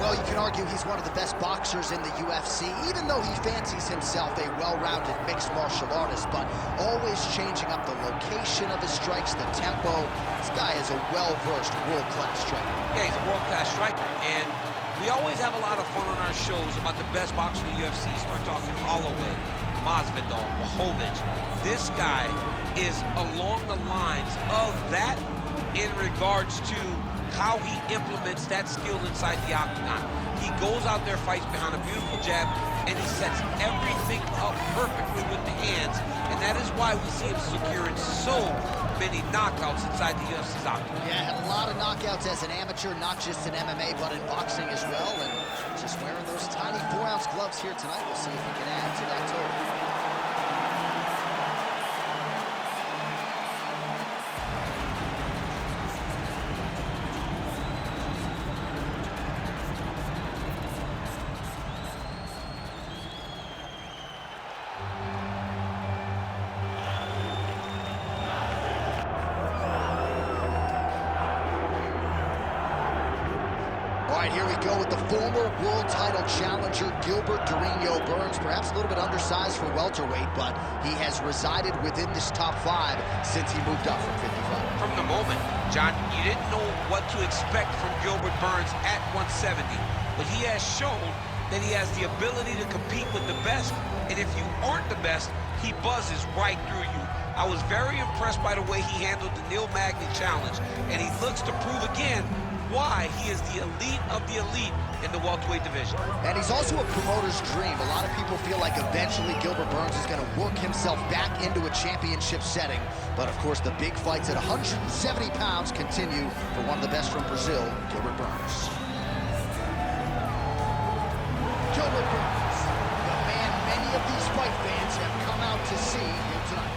Well, you can argue he's one of the best boxers in the UFC, even though he fancies himself a well-rounded mixed martial artist, but always changing up the location of his strikes, the tempo. This guy is a well-versed, world-class striker. Yeah, he's a world-class striker, and we always have a lot of fun on our shows about the best boxer in the UFC. Start talking Holloway, Masvidal, Blachowicz. This guy is along the lines of that in regards to how he implements that skill inside the octagon. He goes out there, fights behind a beautiful jab, and he sets everything up perfectly with the hands, and that is why we see him securing so many knockouts inside the UFC's octagon. Yeah, had a lot of knockouts as an amateur, not just in MMA, but in boxing as well, and just wearing those tiny 4-ounce gloves here tonight. We'll see if he can add to that total. All right, here we go with the former world title challenger, Gilbert Burns. Perhaps a little bit undersized for welterweight, but he has resided within this top 5 since he moved up from 55. From the moment, John, you didn't know what to expect from Gilbert Burns at 170, but he has shown that he has the ability to compete with the best, and if you aren't the best, he buzzes right through you. I was very impressed by the way he handled the Neil Magny challenge, and he looks to prove again why he is the elite of the elite in the welterweight division. And he's also a promoter's dream. A lot of people feel like eventually Gilbert Burns is going to work himself back into a championship setting. But of course, the big fights at 170 pounds continue for one of the best from Brazil, Gilbert Burns. Gilbert Burns, the man many of these fight fans have come out to see here tonight.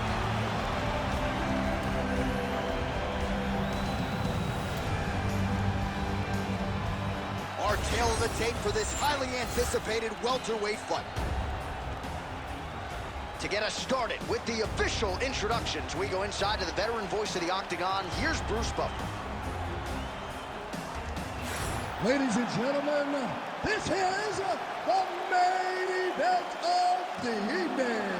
Our tale of the tape for this highly anticipated welterweight fight. To get us started with the official introductions, we go inside to the veteran voice of the octagon. Here's Bruce Buffer. Ladies and gentlemen, this is the main event of the evening.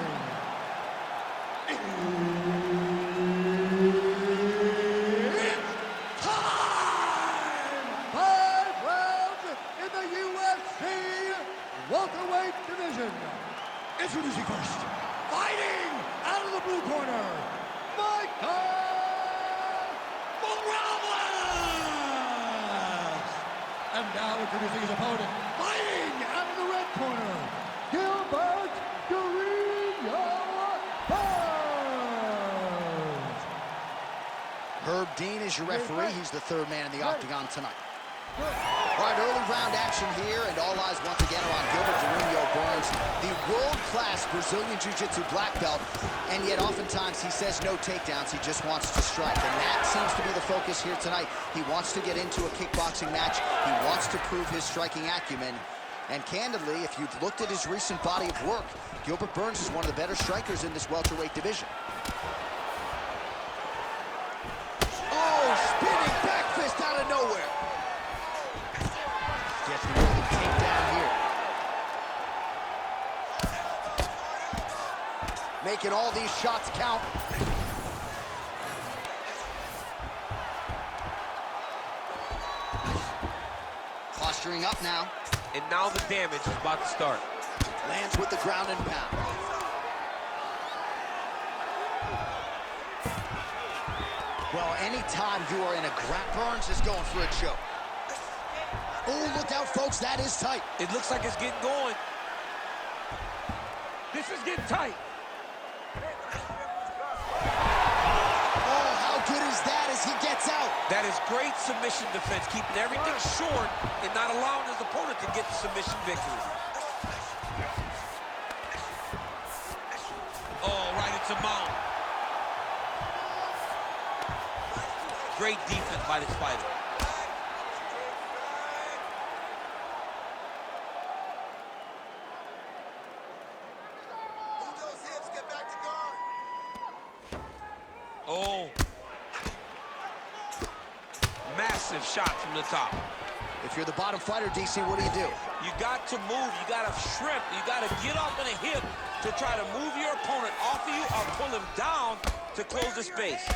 Welterweight division. Introducing first, fighting out of the blue corner, Michael Morales. And now introducing his opponent, fighting out of the red corner, Gilbert Burns. Herb Dean is your referee. He's the third man in the octagon tonight. All right, early round action here, and all eyes once again are on Gilbert Burns, the world-class Brazilian Jiu-Jitsu black belt, and yet oftentimes he says no takedowns, he just wants to strike, and that seems to be the focus here tonight. He wants to get into a kickboxing match, he wants to prove his striking acumen, and candidly, if you've looked at his recent body of work, Gilbert Burns is one of the better strikers in this welterweight division. Oh, spinning back fist out of nowhere. Gets the takedown here. Making all these shots count. Posturing up now. And now the damage is about to start. Lands with the ground and pound. Well, anytime you are in a Burns is going for a choke. Oh, look out, folks, that is tight. It looks like it's getting going. This is getting tight. Oh, how good is that as he gets out? That is great submission defense, keeping everything short and not allowing his opponent to get the submission victory. Oh, right into mount. Great defense by this fighter. Oh. Massive shot from the top. If you're the bottom fighter, DC, what do? You got to move. You got to shrimp. You got to get up on a hip to try to move your opponent off of you or pull him down to close the space.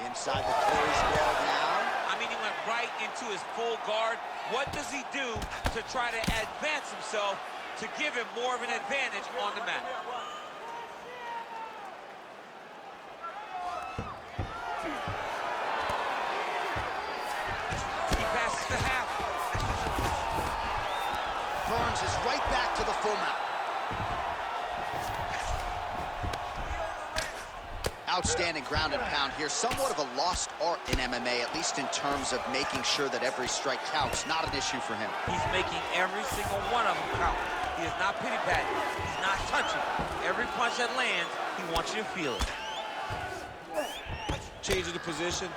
Inside the closed guard now. I mean, he went right into his full guard. What does he do to try to advance himself to give him more of an advantage on the mat? He passes the half. Burns is right back to the full mount. Outstanding ground and pound here. Somewhat of a lost art in MMA, at least in terms of making sure that every strike counts. Not an issue for him. He's making every single one of them count. He is not pity-patting. He's not touching. Every punch that lands, he wants you to feel it. Changing the position.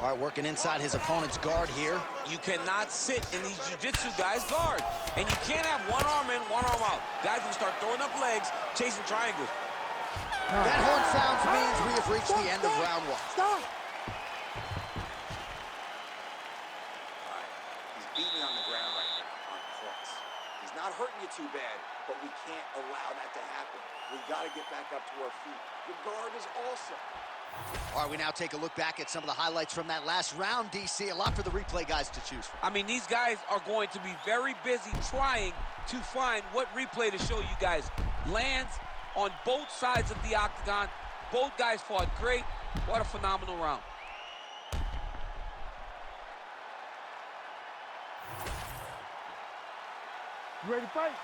All right, working inside his opponent's guard here. You cannot sit in these jiu-jitsu guys' guard. And you can't have one arm in, one arm out. Guys will start throwing up legs, chasing triangles. That horn sounds means we have reached the end of round one. Stop! He's beating on the ground right now on points. He's not hurting you too bad, but we can't allow that to happen. We got to get back up to our feet. The guard is awesome. All right, we now take a look back at some of the highlights from that last round, DC. A lot for the replay guys to choose from. I mean, these guys are going to be very busy trying to find what replay to show you guys. Lands on both sides of the octagon. Both guys fought great. What a phenomenal round. You ready to fight?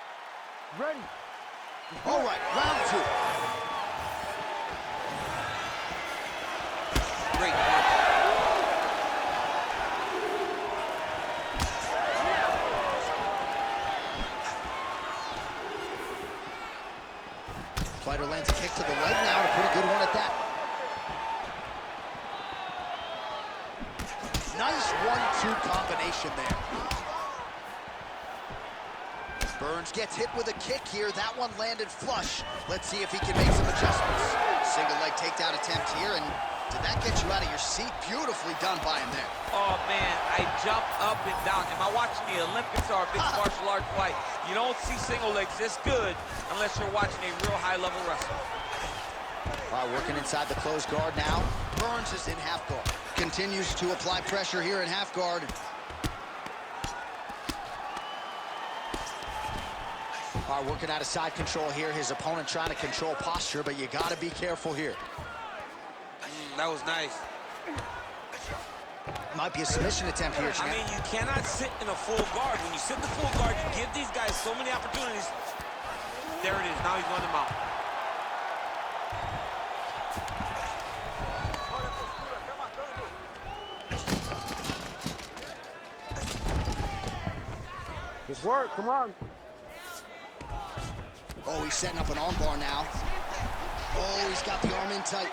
Ready. All right, round two. Great punch. Fighter lands a kick to the leg now, and a pretty good one at that. Nice 1-2 combination there. Burns gets hit with a kick here. That one landed flush. Let's see if he can make some adjustments. Single leg takedown attempt here, and did that get you out of your seat? Beautifully done by him there. Oh, man, I jumped up and down. Am I watching the Olympics or a mixed martial arts fight? You don't see single legs this good unless you're watching a real high-level wrestler. All right, working inside the closed guard now. Burns is in half guard. Continues to apply pressure here in half guard. All right, working out of side control here. His opponent trying to control posture, but you got to be careful here. That was nice. Might be a submission attempt here, champ. I mean, you cannot sit in a full guard. When you sit in the full guard, you give these guys so many opportunities. There it is. Now he's on the mount. Good work, come on. Oh, he's setting up an arm bar now. Oh, he's got the arm in tight.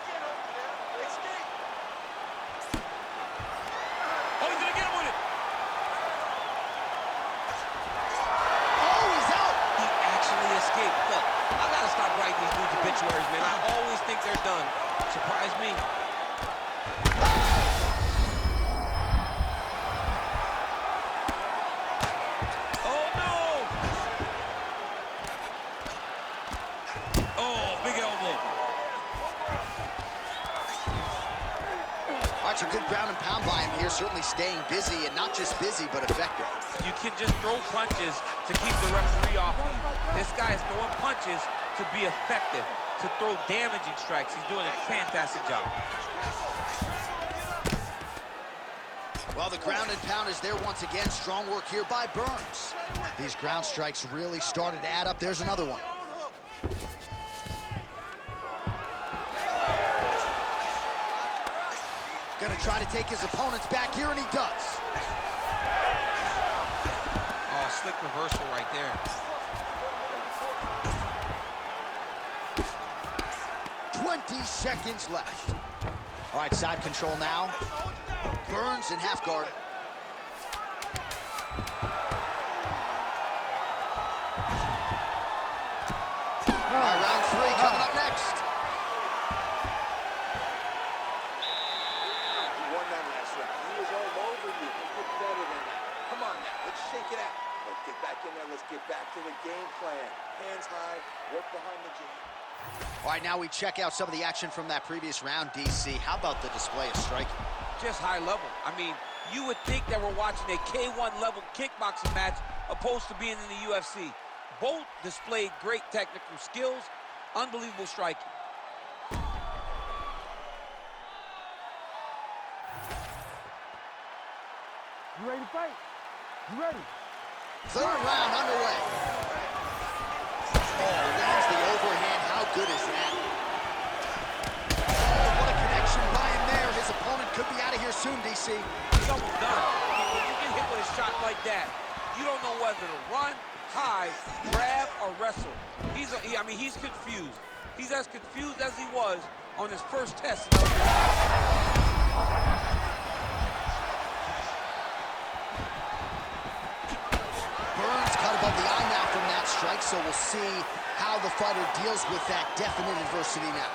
Oh, he's gonna get him with it. Oh, he's out. He actually escaped. Look, I gotta stop writing these dudes obituaries, man. I always think they're done. Surprise me. Oh, no. Oh, big elbow. All right, so good ground and pound by him here. Certainly staying busy, and not just busy, but effective. You can just throw punches to keep the referee off you. This guy is throwing punches to be effective, to throw damaging strikes. He's doing a fantastic job. Well, the ground and pound is there once again. Strong work here by Burns. These ground strikes really started to add up. There's another one. Gonna try to take his opponents back here, and he does. Oh, slick reversal right there. 20 seconds left. All right, side control now. Burns in half guard. All right, round three coming up next. Let's get back in there. Let's get back to the game plan. Hands high, work behind the jab. All right, now we check out some of the action from that previous round, DC. How about the display of striking? Just high level. I mean, you would think that we're watching a K1 level kickboxing match opposed to being in the UFC. Both displayed great technical skills, unbelievable striking. You ready to fight? You ready? Third round underway. Oh, lands the overhand. How good is that? Oh, what a connection by him there. His opponent could be out of here soon, DC. He's almost done. I mean, when you get hit with a shot like that, you don't know whether to run, hide, grab, or wrestle. He's confused. He's as confused as he was on his first test. Cut above the eye now from that strike, so we'll see how the fighter deals with that definite adversity now.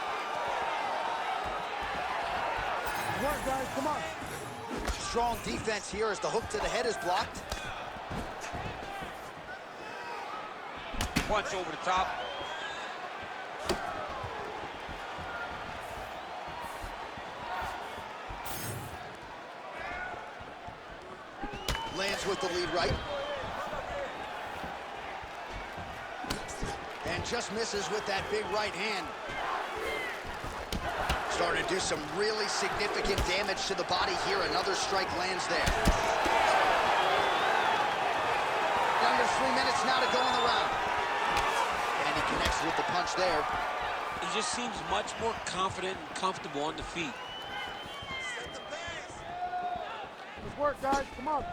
Work, guys, come on. Strong defense here as the hook to the head is blocked. Punch over the top. Lands with the lead right. And just misses with that big right hand. Starting to do some really significant damage to the body here. Another strike lands there. Under 3 minutes now to go in the round. And he connects with the punch there. He just seems much more confident and comfortable on the feet. Let's work, guys, come on.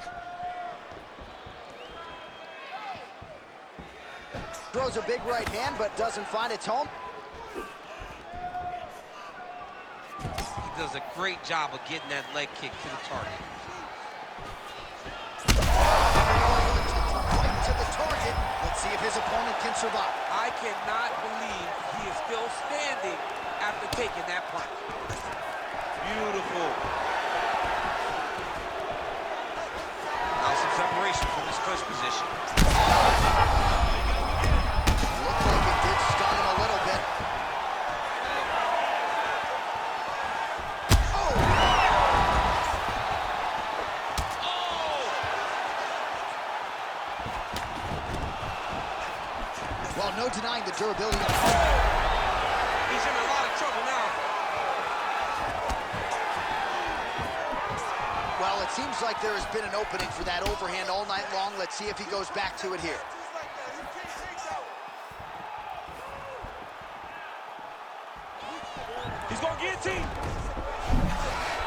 Throws a big right hand, but doesn't find its home. He does a great job of getting that leg kick to the target. Right to the target. Let's see if his opponent can survive. I cannot believe he is still standing after taking that punch. Beautiful. Now some separation from his first position. Looked like it did stun him a little bit. Oh! Well, no denying the durability of the He's in a lot of trouble now. Well, it seems like there has been an opening for that overhand all night long. Let's see if he goes back to it here. He's going to guillotine.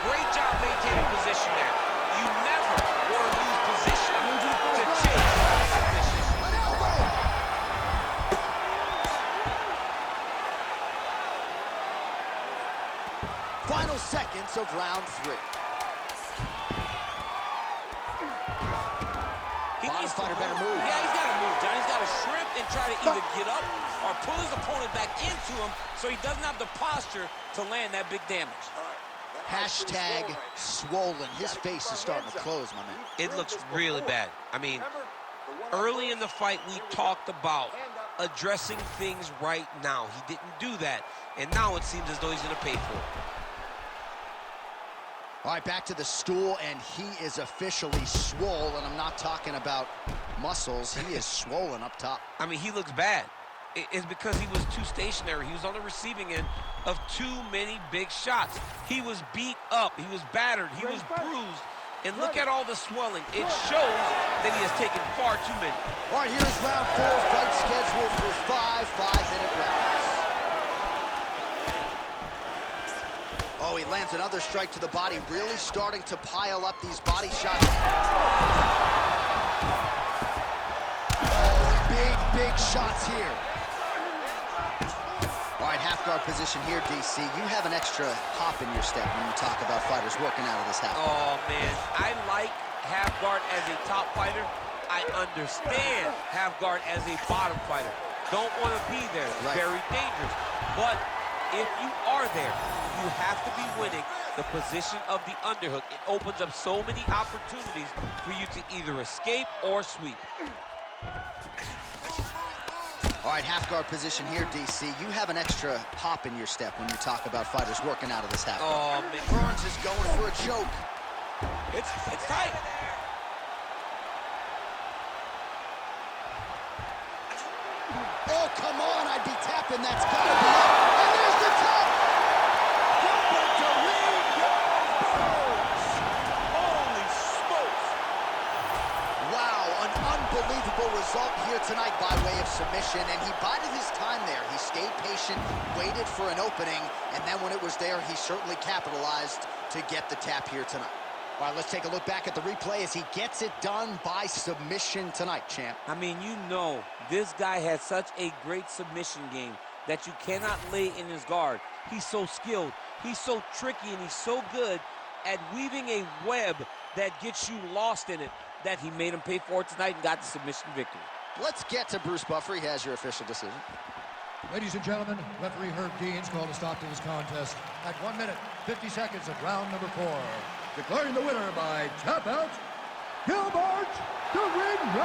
Great job maintaining position there. You never want to lose position to chase submission. An elbow! Final seconds of round 3. Bottom fighter better move. Yeah, he's got to move, John. He's got to shrimp and try to either get up or pull his opponent back into him so he doesn't have the posture to land that big damage. Hashtag swollen. His face is starting to close, my man. It looks really bad. I mean, early in the fight, we talked about addressing things right now. He didn't do that, and now it seems as though he's going to pay for it. All right, back to the stool, and he is officially swole, and I'm not talking about muscles. He is swollen up top. I mean, he looks bad. It's because he was too stationary. He was on the receiving end of too many big shots. He was beat up. He was battered. He was bruised. And look at all the swelling. It shows that he has taken far too many. All right, here's round 4, fight scheduled for 5 5-minute rounds. Oh, he lands another strike to the body, really starting to pile up these body shots. Oh, big shots here. All right, half guard position here, DC. You have an extra hop in your step when you talk about fighters working out of this half guard. Oh, man. I like half guard as a top fighter. I understand half guard as a bottom fighter. Don't want to be there. Right. Very dangerous. But if you are there, you have to be winning the position of the underhook. It opens up so many opportunities for you to either escape or sweep. All right, half guard position here, DC. You have an extra hop in your step when you talk about fighters working out of this half guard. Oh, man. Burns is going for a choke. It's tight. Oh, come on, I'd be tapping. That's gotta be it. And there's the tap. Gilbert to Burns. Holy smokes! Wow, an unbelievable result here tonight by way of submission, and he bided his time there. He stayed patient, waited for an opening, and then when it was there, he certainly capitalized to get the tap here tonight. All right, let's take a look back at the replay as he gets it done by submission tonight, champ. I mean, you know, this guy has such a great submission game that you cannot lay in his guard. He's so skilled, he's so tricky, and he's so good at weaving a web that gets you lost in it that he made him pay for it tonight and got the submission victory. Let's get to Bruce Buffer. He has your official decision. Ladies and gentlemen, referee Herb Dean's called a stop to this contest at 1 minute, 50 seconds of round number 4. Declaring the winner by tap out, Gilbert Burns.